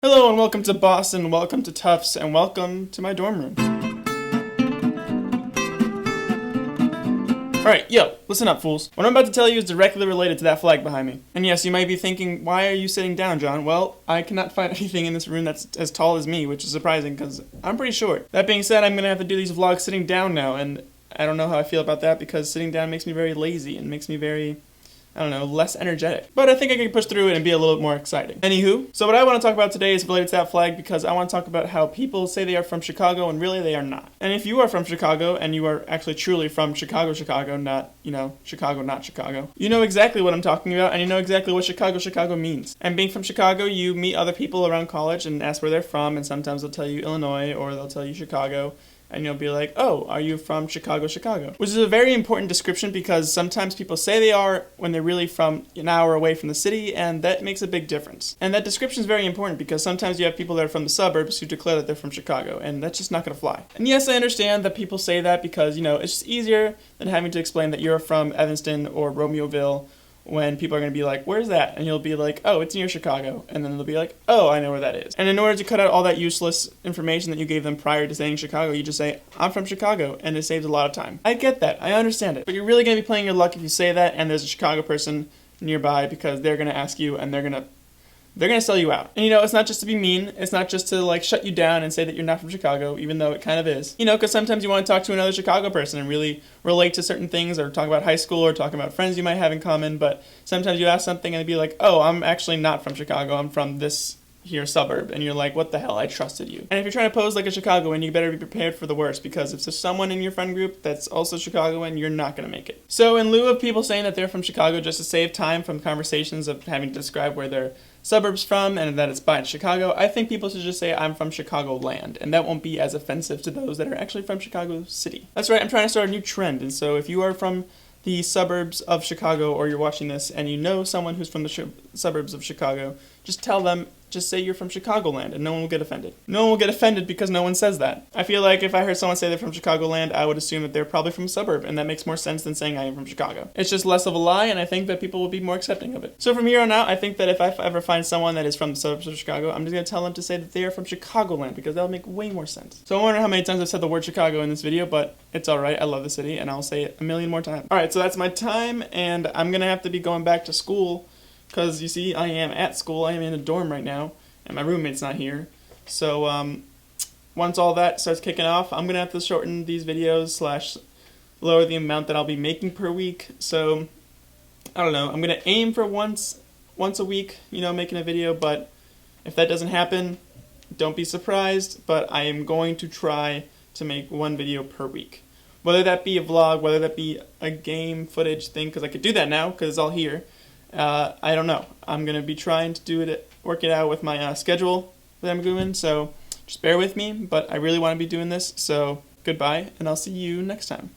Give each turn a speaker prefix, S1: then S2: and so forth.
S1: Hello and welcome to Boston, welcome to Tufts, and welcome to my dorm room. Alright, yo, listen up, fools. What I'm about to tell you is directly related to that flag behind me. And yes, you might be thinking, why are you sitting down, John? Well, I cannot find anything in this room that's as tall as me, which is surprising because I'm pretty short. That being said, I'm going to have to do these vlogs sitting down now, and I don't know how I feel about that because sitting down makes me very lazy and makes me very, I don't know, less energetic. But I think I can push through it and be a little more exciting. Anywho, so what I want to talk about today is related to that flag because I want to talk about how people say they are from Chicago and really they are not. And if you are from Chicago and you are actually truly from Chicago, not, Chicago, not Chicago, you know exactly what I'm talking about and you know exactly what Chicago means. And being from Chicago, you meet other people around college and ask where they're from, and sometimes they'll tell you Illinois or they'll tell you Chicago. And you'll be like, oh, are you from Chicago? Which is a very important description because sometimes people say they are when they're really from an hour away from the city, and that makes a big difference. And that description is very important because sometimes you have people that are from the suburbs who declare that they're from Chicago, and that's just not going to fly. And yes, I understand that people say that because, it's just easier than having to explain that you're from Evanston or Romeoville when people are going to be like, where's that? And you'll be like, oh, it's near Chicago. And then they'll be like, oh, I know where that is. And in order to cut out all that useless information that you gave them prior to saying Chicago, you just say, I'm from Chicago, and it saves a lot of time. I get that. I understand it. But you're really going to be playing your luck if you say that and there's a Chicago person nearby because they're going to ask you and they're going to sell you out. And it's not just to be mean, it's not just to shut you down and say that you're not from Chicago, even though it kind of is. Because sometimes you want to talk to another Chicago person and really relate to certain things or talk about high school or talk about friends you might have in common, but sometimes you ask something and they'd be like, oh, I'm actually not from Chicago, I'm from this here suburb, and you're like, what the hell, I trusted you. And if you're trying to pose like a Chicagoan, you better be prepared for the worst, because if there's someone in your friend group that's also Chicagoan, you're not going to make it. So in lieu of people saying that they're from Chicago just to save time from conversations of having to describe where they're suburbs from and that it's by Chicago, I think people should just say I'm from Chicagoland, and that won't be as offensive to those that are actually from Chicago City. That's right, I'm trying to start a new trend, and so if you are from the suburbs of Chicago or you're watching this and you know someone who's from the suburbs of Chicago, just tell them, just say you're from Chicagoland and no one will get offended. No one will get offended because no one says that. I feel like if I heard someone say they're from Chicagoland, I would assume that they're probably from a suburb, and that makes more sense than saying I am from Chicago. It's just less of a lie, and I think that people will be more accepting of it. So from here on out, I think that if I ever find someone that is from the suburbs of Chicago, I'm just going to tell them to say that they are from Chicagoland because that'll make way more sense. So I wonder how many times I've said the word Chicago in this video, but it's alright, I love the city, and I'll say it a million more times. Alright, so that's my time, and I'm going to have to be going back to school because, you see, I am at school, I am in a dorm right now, and my roommate's not here. So, once all that starts kicking off, I'm going to have to shorten these videos / lower the amount that I'll be making per week. So, I don't know, I'm going to aim for once a week, making a video, but if that doesn't happen, don't be surprised, but I am going to try to make one video per week. Whether that be a vlog, whether that be a game footage thing, because I could do that now, because it's all here. I don't know. I'm going to be trying to work it out with my schedule that I'm doing, so just bear with me, but I really want to be doing this, so goodbye, and I'll see you next time.